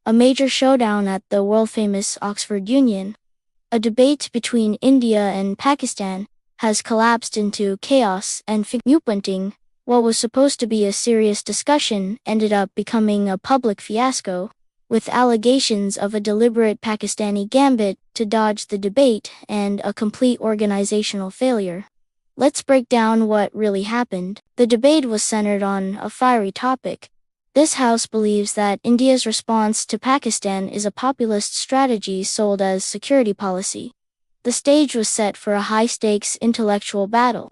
a major showdown at the world-famous Oxford Union. A debate between India and Pakistan has collapsed into chaos and figure-pointing. What was supposed to be a serious discussion ended up becoming a public fiasco, with allegations of a deliberate Pakistani gambit to dodge the debate and a complete organizational failure. Let's break down what really happened. The debate was centered on a fiery topic. This house believes that India's response to Pakistan is a populist strategy sold as security policy. The stage was set for a high-stakes intellectual battle.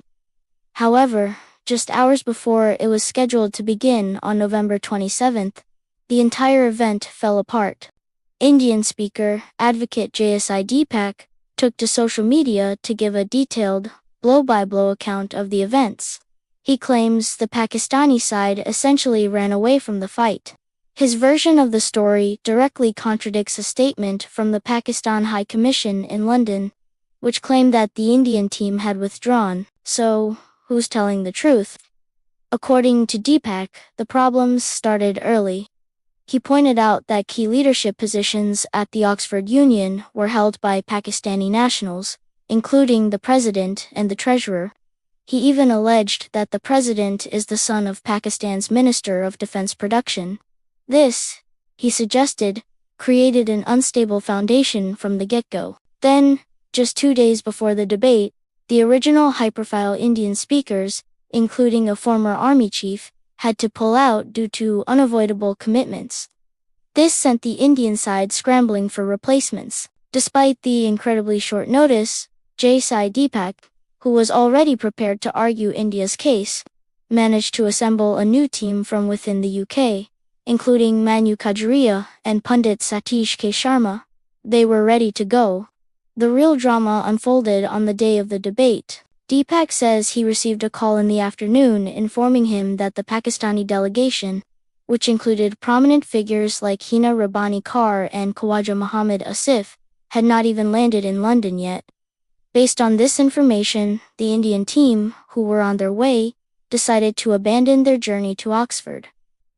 However, just hours before it was scheduled to begin on November 27th, the entire event fell apart. Indian speaker, advocate Debacle, took to social media to give a detailed, blow-by-blow account of the events. He claims the Pakistani side essentially ran away from the fight. His version of the story directly contradicts a statement from the Pakistan High Commission in London, which claimed that the Indian team had withdrawn. So, who's telling the truth? According to Debacle, the problems started early. He pointed out that key leadership positions at the Oxford Union were held by Pakistani nationals, including the president and the treasurer. He even alleged that the president is the son of Pakistan's Minister of Defense Production. This, he suggested, created an unstable foundation from the get-go. Then, just 2 days before the debate, the original high-profile Indian speakers, including a former army chief, had to pull out due to unavoidable commitments. This sent the Indian side scrambling for replacements. Despite the incredibly short notice, Debacle, who was already prepared to argue India's case, managed to assemble a new team from within the UK, including Manu Kajaria and pundit Satish K. Sharma. They were ready to go. The real drama unfolded on the day of the debate. Debacle says he received a call in the afternoon informing him that the Pakistani delegation, which included prominent figures like Hina Rabbani Kar and Khawaja Muhammad Asif, had not even landed in London yet. Based on this information, the Indian team, who were on their way, decided to abandon their journey to Oxford.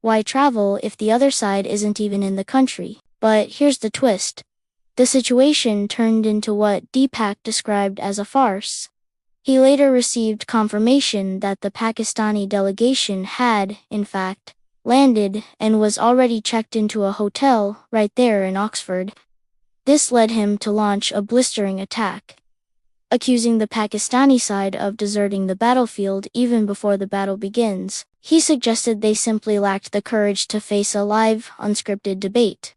Why travel if the other side isn't even in the country? But here's the twist. The situation turned into what Debacle described as a farce. He later received confirmation that the Pakistani delegation had, in fact, landed and was already checked into a hotel right there in Oxford. This led him to launch a blistering attack, accusing the Pakistani side of deserting the battlefield even before the battle begins. He suggested they simply lacked the courage to face a live, unscripted debate.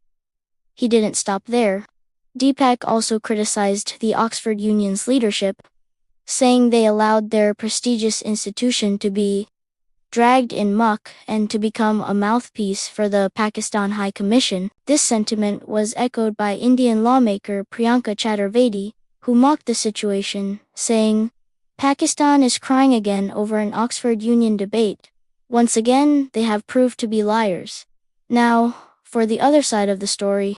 He didn't stop there. Debacle also criticized the Oxford Union's leadership, saying they allowed their prestigious institution to be dragged in muck and to become a mouthpiece for the Pakistan High Commission. This sentiment was echoed by Indian lawmaker Priyanka Chaturvedi, who mocked the situation, saying, "Pakistan is crying again over an Oxford Union debate. Once again, they have proved to be liars." Now, for the other side of the story,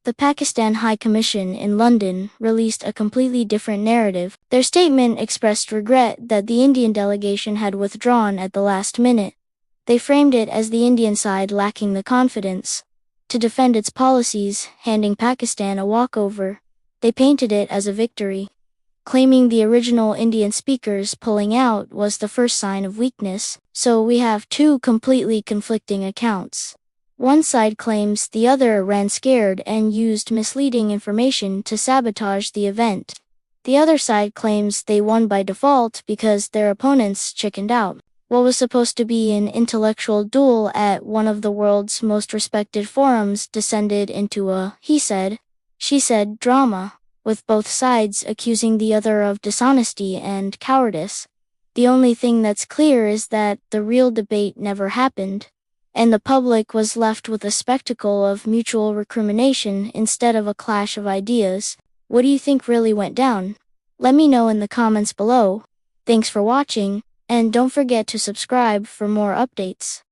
the Pakistan High Commission in London released a completely different narrative. Their statement expressed regret that the Indian delegation had withdrawn at the last minute. They framed it as the Indian side lacking the confidence to defend its policies, handing Pakistan a walkover. They painted it as a victory, claiming the original Indian speakers pulling out was the first sign of weakness. So we have two completely conflicting accounts. One side claims the other ran scared and used misleading information to sabotage the event. The other side claims they won by default because their opponents chickened out. What was supposed to be an intellectual duel at one of the world's most respected forums descended into a he said, she said drama, with both sides accusing the other of dishonesty and cowardice. The only thing that's clear is that the real debate never happened, and the public was left with a spectacle of mutual recrimination instead of a clash of ideas. What do you think really went down? Let me know in the comments below. Thanks for watching, and don't forget to subscribe for more updates.